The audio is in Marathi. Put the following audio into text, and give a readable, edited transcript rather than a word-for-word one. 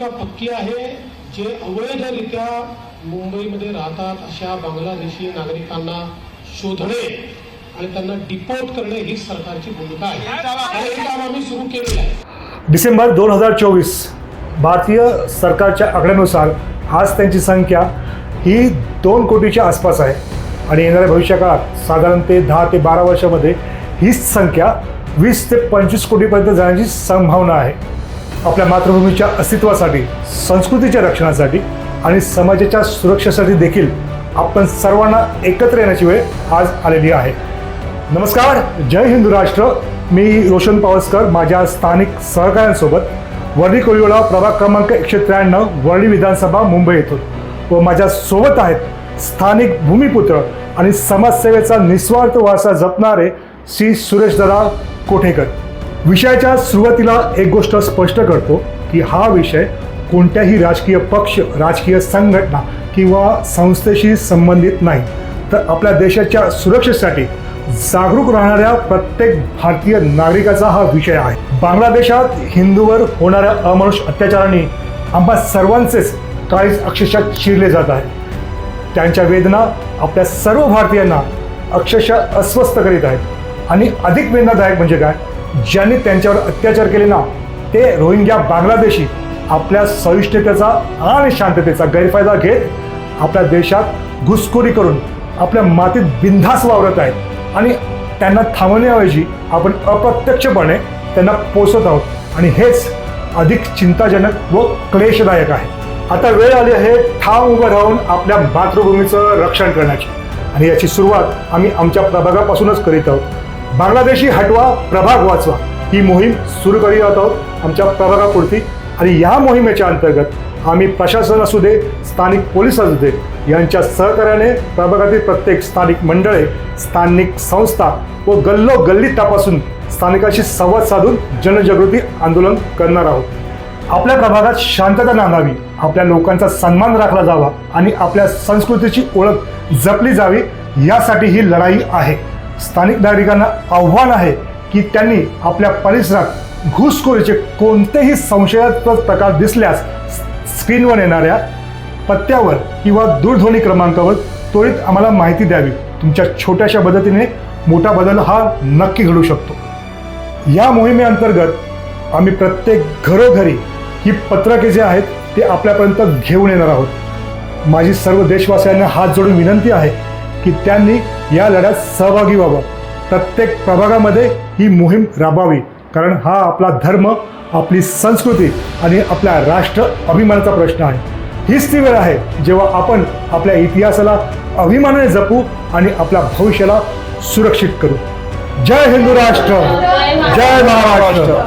भूमिका पक्की आहे. जे अवैधरित्या मुंबईमध्ये राहतात अशा बांगलादेशी नागरिकांना शोधणे आणि त्यांना डिपोर्ट करणे ही सरकारची भूमिका आहे आणि हे काम आम्ही सुरू केलेलं आहे. डिसेंबर 2024 भारतीय सरकारच्या आकड्यानुसार आज त्यांची संख्या ही 2 कोटीच्या आसपास आहे आणि येणाऱ्या भविष्यकाळात साधारण ते 10 ते 12 वर्षामध्ये हीच संख्या 20 ते 25 कोटीपर्यंत जाण्याची संभावना आहे. आपल्या मातृभूमीच्या अस्तित्वासाठी, संस्कृतीच्या रक्षणासाठी आणि समाजाच्या सुरक्षेसाठी देखील आपण सर्वांना एकत्र येण्याची वेळ आज आलेली आहे. नमस्कार, जय हिंदू राष्ट्र. मी रोशन पावसकर माझ्या स्थानिक सहकाऱ्यांसोबत वर्ली कोळीवाडा प्रभाग क्रमांक 193 वर्ली विधानसभा मुंबई येथून व माझ्या सोबत आहेत स्थानिक भूमिपुत्र आणि समाजसेवेचा निस्वार्थ वारसा जपणारे श्री सुरेशदादा कोठेकर. विषयाच्या सुरुवातीला एक गोष्ट स्पष्ट करतो की हा विषय कोणत्याही राजकीय पक्ष, राजकीय संघटना किंवा संस्थेशी संबंधित नाही, तर आपल्या देशाच्या सुरक्षेसाठी जागरूक राहणाऱ्या प्रत्येक भारतीय नागरिकाचा हा विषय आहे. बांगलादेशात हिंदूवर होणाऱ्या अमानुष अत्याचारांनी आम्हा सर्वांचेच काळीज अक्षरशः चिरले जात आहे. त्यांच्या वेदना आपल्या सर्व भारतीयांना अक्षरशः अस्वस्थ करीत आहेत आणि अधिक वेदनादायक म्हणजे काय, ज्यांनी त्यांच्यावर अत्याचार केले ना ते रोहिंग्या बांगलादेशी आपल्या सहिष्णुतेचा आणि शांततेचा गैरफायदा घेत आपल्या देशात घुसखोरी करून आपल्या मातीत बिनधास्त वावरत आहेत आणि त्यांना थांबवण्याऐवजी आपण अप्रत्यक्षपणे त्यांना पोसत आहोत आणि हेच अधिक चिंताजनक व क्लेशदायक आहे. आता वेळ आली आहे ठाम उभं राहून आपल्या मातृभूमीचं रक्षण करण्याची आणि याची सुरुवात आम्ही आमच्या प्रभागापासूनच करीत आहोत. बांगलादेशी हटवा, प्रभाग वाचवा ही मोहीम सुरू करीत आहोत आमच्या प्रभागापुरती आणि या मोहिमेच्या अंतर्गत आम्ही प्रशासन असू दे, स्थानिक पोलीस असू दे यांच्या सहकार्याने प्रभागातील प्रत्येक स्थानिक मंडळे, स्थानिक संस्था व गल्लोगल्ली तपासून स्थानिकांशी संवाद साधून जनजागृती आंदोलन करणार आहोत. आपल्या प्रभागात शांतता नांदावी, आपल्या लोकांचा सन्मान राखला जावा आणि आपल्या संस्कृतीची ओळख जपली जावी यासाठी ही लढाई आहे. स्थानिक नागरिकांना आव्हान आहे की त्यांनी आपल्या परिसरात घुसखोरीचे कोणतेही संशयास्पद प्रकार दिसल्यास स्क्रीनवर येणाऱ्या पत्त्यावर किंवा दूरध्वनी क्रमांकावर त्वरित आम्हाला माहिती द्यावी. तुमच्या छोट्याशा मदतीने मोठा बदल हा नक्की घडू शकतो. या मोहिमेअंतर्गत आम्ही प्रत्येक घरोघरी ही पत्रके जे आहेत ते आपल्यापर्यंत घेऊन येणार आहोत. माझी सर्व देशवासियांना हात जोडून विनंती आहे की त्यांनी या लढ्यात सहभागी व्हावं. प्रत्येक प्रभागामध्ये ही मोहीम राबवावी, कारण हा आपला धर्म, आपली संस्कृती आणि आपल्या राष्ट्र अभिमानाचा प्रश्न आहे. हीच ती वेळ आहे जेव्हा आपण आपल्या इतिहासाला अभिमानाने जपू आणि आपल्या भविष्याला सुरक्षित करू. जय हिंदू राष्ट्र, जय महाराष्ट्र.